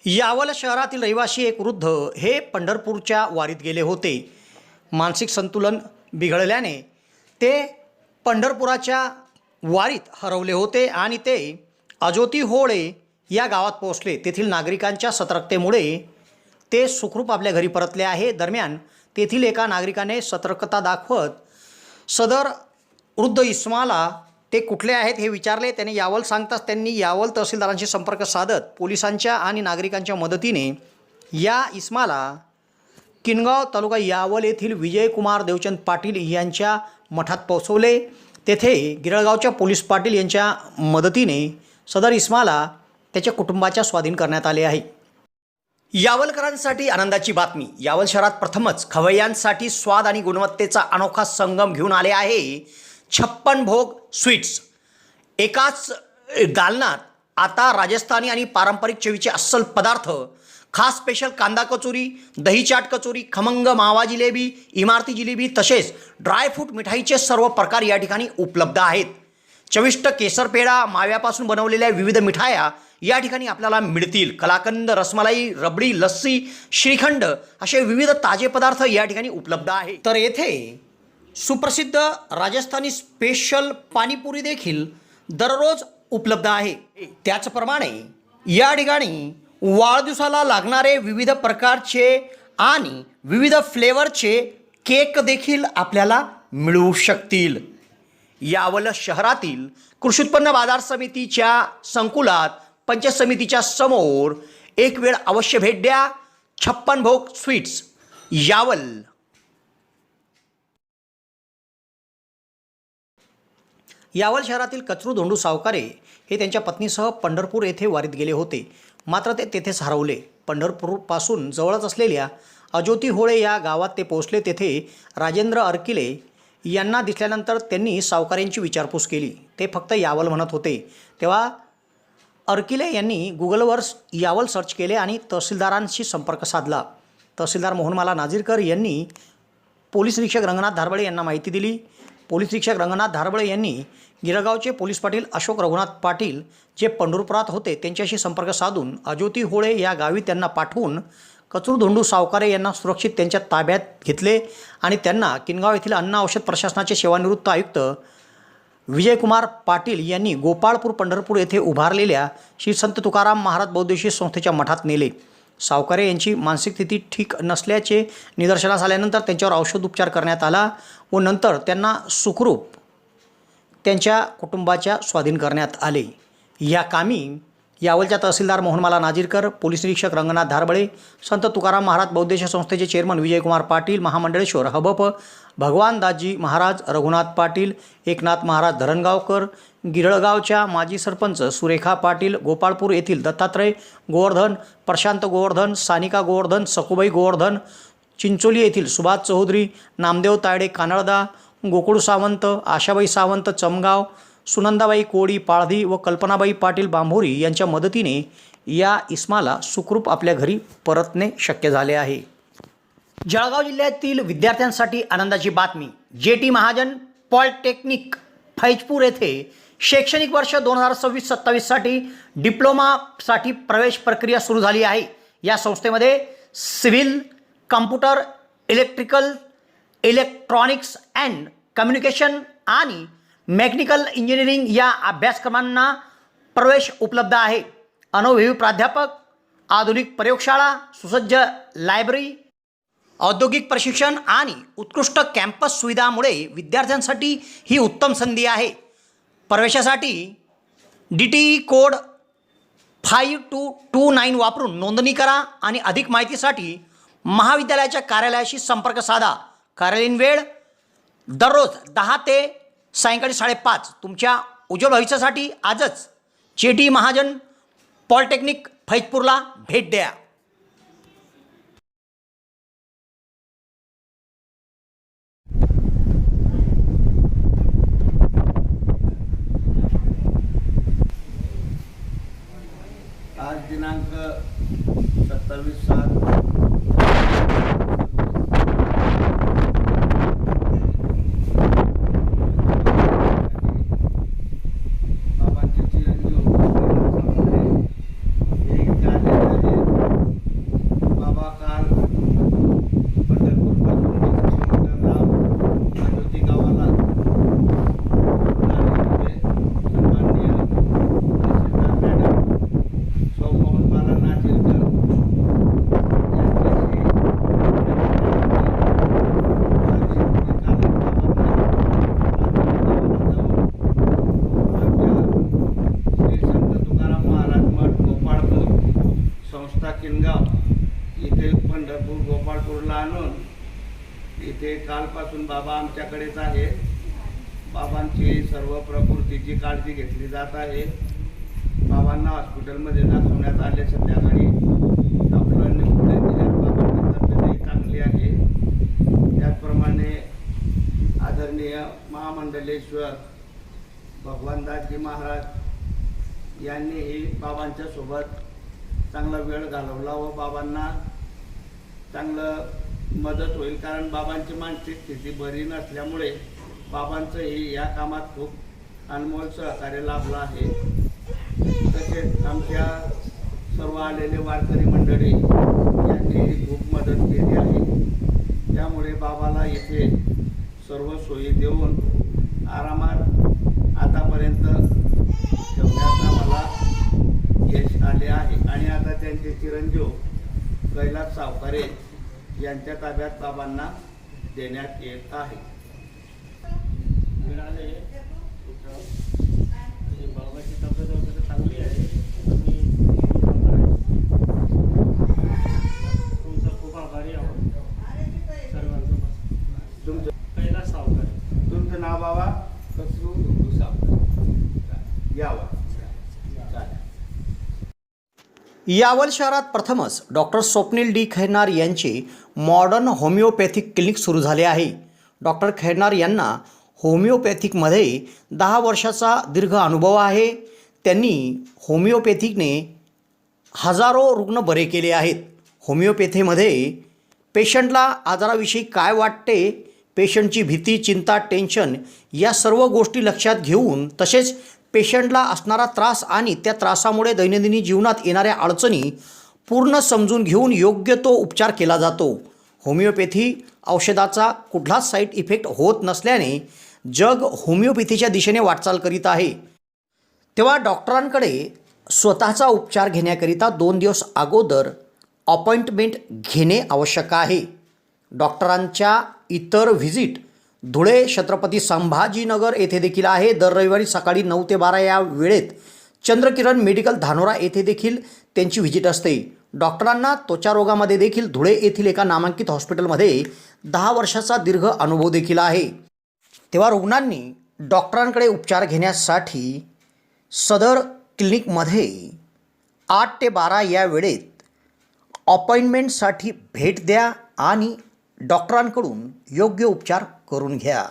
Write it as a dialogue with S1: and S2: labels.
S1: यावल शहरातील रहिवासी एक वृद्ध हे पंढरपूरच्या वारीत गेले होते. मानसिक संतुलन बिघडल्याने ते पंढरपुराच्या वारीत हरवले होते आणि ते अजोती होळे या गावात पोहोचले. तेथील नागरिकांच्या सतर्कतेमुळे ते सुखरूप आपल्या घरी परतले आहे. दरम्यान तेथील एका नागरिकाने सतर्कता दाखवत सदर वृद्ध इस्माला ते कुठले आहेत हे विचारले. त्याने यावल सांगताच त्यांनी यावल तहसीलदारांशी संपर्क साधत पोलिसांच्या आणि नागरिकांच्या मदतीने या इस्माला किनगाव तालुका यावल येथील विजयकुमार देवचंद पाटील यांच्या मठात पोहोचवले. तेथे गिरळगावच्या पोलीस पाटील यांच्या मदतीने सदर इस्माला त्याच्या कुटुंबाच्या स्वाधीन करण्यात आले आहे. यावलकरांसाठी आनंदाची बातमी. यावल शहरात प्रथमच खवय्यांसाठी स्वाद आणि गुणवत्तेचा अनोखा संगम घेऊन आले आहे 56 भोग स्वीट्स. एकाच दालनात आता राजस्थानी आणि पारंपरिक चवीचे अस्सल पदार्थ, खास स्पेशल कांदा कचोरी, दही चाट कचोरी, खमंग मावा जिलेबी, इमारती जिलेबी तसेच ड्रायफ्रूट मिठाईचे सर्व प्रकार या ठिकाणी उपलब्ध आहेत. चविष्ट केसर पेढा, माव्यापासून बनवलेल्या विविध मिठाया या ठिकाणी आपल्याला मिळतील. कलाकंद, रसमलाई, रबडी, लस्सी, श्रीखंड असे विविध ताजे पदार्थ या ठिकाणी उपलब्ध आहेत. तर येथे सुप्रसिद्ध राजस्थानी स्पेशल पाणीपुरी देखील दररोज उपलब्ध आहे. त्याचप्रमाणे या ठिकाणी वाढदिवसाला लागणारे विविध प्रकारचे आणि विविध फ्लेवरचे केक देखील आपल्याला मिळू शकतील. यावल शहरातील कृषी उत्पन्न बाजार समितीच्या संकुलात पंचायत समितीच्या समोर एक वेळ अवश्य भेट द्या. 56 भोग स्वीट्स, यावल. यावल शहरातील कचरू धोंडू सावकारे हे त्यांच्या पत्नीसह पंढरपूर येथे वारीत गेले होते. मात्र ते तेथेच हरवले. पंढरपूरपासून जवळच असलेल्या अजोती होळे या गावात ते पोहोचले. तेथे राजेंद्र अरकिले यांना दिसल्यानंतर त्यांनी सावकाऱ्यांची विचारपूस केली. ते फक्त यावल म्हणत होते. तेव्हा अरकिले यांनी गुगलवर यावल सर्च केले आणि तहसीलदारांशी संपर्क साधला. तहसीलदार मोहनमाला नाझीरकर यांनी पोलीस निरीक्षक रंगनाथ धारबळे यांना माहिती दिली. पोलीस निरीक्षक रंगनाथ धारबळे यांनी गिरगावचे पोलीस पाटील अशोक रघुनाथ पाटील जे पंढरपुरात होते त्यांच्याशी संपर्क साधून अजोती होळे या गावी त्यांना पाठवून कचरू धोंडू सावकारे यांना सुरक्षित त्यांच्या ताब्यात घेतले आणि त्यांना किनगाव येथील अन्न औषध प्रशासनाचे सेवानिवृत्त आयुक्त विजयकुमार पाटील यांनी गोपाळपूर पंढरपूर येथे उभारलेल्या श्री संत तुकाराम महाराज बौद्धेश्वर संस्थेच्या मठात नेले. सावकारे यांची मानसिक स्थिती ठीक नसल्याचे निदर्शनास आल्यानंतर त्यांच्यावर औषधोपचार करण्यात आला व नंतर त्यांना सुखरूप त्यांच्या कुटुंबाच्या स्वाधीन करण्यात आले. या कामी यावलच्या तहसीलदार मोहनमाला नाझीरकर, पोलीस निरीक्षक रंगनाथ धारबळे, संत तुकाराम महाराज बौद्धेश्वर संस्थेचे चेअरमन विजयकुमार पाटील, महामंडळेश्वर हबप भगवानदासजी महाराज, रघुनाथ पाटील, एकनाथ महाराज धरणगावकर, गिरळगावच्या माजी सरपंच सुरेखा पाटील, गोपाळपूर येथील दत्तात्रय गोवर्धन, प्रशांत गोवर्धन, सानिका गोवर्धन, सकुबाई गोवर्धन, चिंचोली येथील सुभाष चौधरी, नामदेव तायडे कानडदा, गोकुळ सावंत, आशाबाई सावंत चमगाव, सुनंदाबाई कोळी पाळधी व कल्पनाबाई पाटील बांभोरी यांच्या मदतीने या इस्माला सुखरूप आपल्या घरी परतणे शक्य झाले आहे. जळगाव जिल्ह्यातील विद्यार्थ्यांसाठी आनंदाची बातमी. JT महाजन पॉलिटेक्निक फैजपूर येथे शैक्षणिक वर्ष 2026-27साठी डिप्लोमासाठी प्रवेश प्रक्रिया सुरू झाली आहे. या संस्थेमध्ये civil, computer, electrical, electronics and communication आणि मेकॅनिकल इंजिनिअरिंग या अभ्यासक्रमांना प्रवेश उपलब्ध आहे. अनुभवी प्राध्यापक, आधुनिक प्रयोगशाळा, सुसज्ज लायब्ररी, औद्योगिक प्रशिक्षण आणि उत्कृष्ट कॅम्पस सुविधामुळे विद्यार्थ्यांसाठी ही उत्तम संधी आहे. प्रवेशासाठी DTE कोड 5229 वापरून नोंदणी करा आणि अधिक माहितीसाठी महाविद्यालयाच्या कार्यालयाशी संपर्क साधा. कार्यालयीन वेळ दररोज 10 ते सायंकाळी 5:30. तुमच्या उज्ज्वल भविष्यासाठी आजच JT महाजन पॉलिटेक्निक फैजपूरला भेट द्या.
S2: आज दिनांक 27/7 बाबांचे चिरंजीव एक किनगाव इथे पंढरपूर गोपाळपूरला आणून इथे कालपासून बाबा आमच्याकडेच आहे. बाबांची सर्व प्रकृतीची काळजी घेतली जात आहे. बाबांना हॉस्पिटलमध्ये दाखवण्यात आले. संध्याकाळी डॉक्टरांनी पुढे दिल्यात. बाबांची तब्येतही चांगली आहे. त्याचप्रमाणे आदरणीय महामंडलेश्वर भगवानदासजी महाराज यांनीही बाबांच्या सोबत चांगला वेळ घालवला व बाबांना चांगलं मदत होईल. कारण बाबांची मानसिक स्थिती बरी नसल्यामुळे बाबांचंही या कामात खूप अनमोल सहकार्य लाभलं आहे. तसेच आमच्या सर्व आलेले वारकरी मंडळी यांनी खूप मदत केली आहे. त्यामुळे बाबाला इथे सर्व सोयी देऊन आरामात आतापर्यंत ठेवण्यात आम्हाला यश आले आहे. आणि आता त्यांचे चिरंजीव कैलास सावकारे यांच्या ताब्यात बाबांना देण्यात येत आहे.
S3: मिळाले बाबाची तब्येत वगैरे चांगली आहे. तुमचा खूप आभारी आहोत सर्वांचं.
S2: तुमचं
S3: कैलास सावकार.
S2: तुमचं नाव बाबा? कचरू धोंडू सावकार. यावं चालेल.
S1: यावल शहरात प्रथमच डॉक्टर स्वप्नील डी खैरनार यांचे मॉडर्न होमिओपॅथिक क्लिनिक सुरू झाले आहे. डॉक्टर खैरनार यांना होमिओपॅथिकमध्ये 10 वर्षाचा दीर्घ अनुभव आहे. त्यांनी होमिओपॅथिकने हजारो रुग्ण बरे केले आहेत. होमिओपॅथीमध्ये पेशंटला आजाराविषयी काय वाटते, पेशंटची भीती, चिंता, टेन्शन या सर्व गोष्टी लक्षात घेऊन तसेच पेशंटला असणारा त्रास आणि त्या त्रासामुळे दैनंदिन जीवनात येणाऱ्या अडचणी पूर्ण समजून घेऊन योग्य तो उपचार केला जातो. होमिओपॅथी औषधाचा कुठलाच साईड इफेक्ट होत नसल्याने जग होमिओपॅथीच्या दिशेने वाटचाल करीत आहे. तेव्हा डॉक्टरांकडे स्वतःचा उपचार घेण्याकरिता 2 दिवस अगोदर अपॉइंटमेंट घेणे आवश्यक आहे. डॉक्टरांच्या इतर व्हिजिट धुळे, छत्रपती संभाजीनगर येथे देखील आहे. दर रविवारी सकाळी 9 ते 12 या वेळेत चंद्रकिरण मेडिकल धानोरा येथे देखील त्यांची व्हिजिट असते. डॉक्टरांना त्वचा रोगामध्ये देखील धुळे येथील एका नामांकित हॉस्पिटलमध्ये 10 वर्षाचा दीर्घ अनुभव देखील आहे. तेव्हा रुग्णांनी डॉक्टरांकडे उपचार घेण्यासाठी सदर क्लिनिकमध्ये 8 ते 12 या वेळेत अपॉइंटमेंटसाठी भेट द्या आणि डॉक्टरांकडून योग्य उपचार करून घ्या.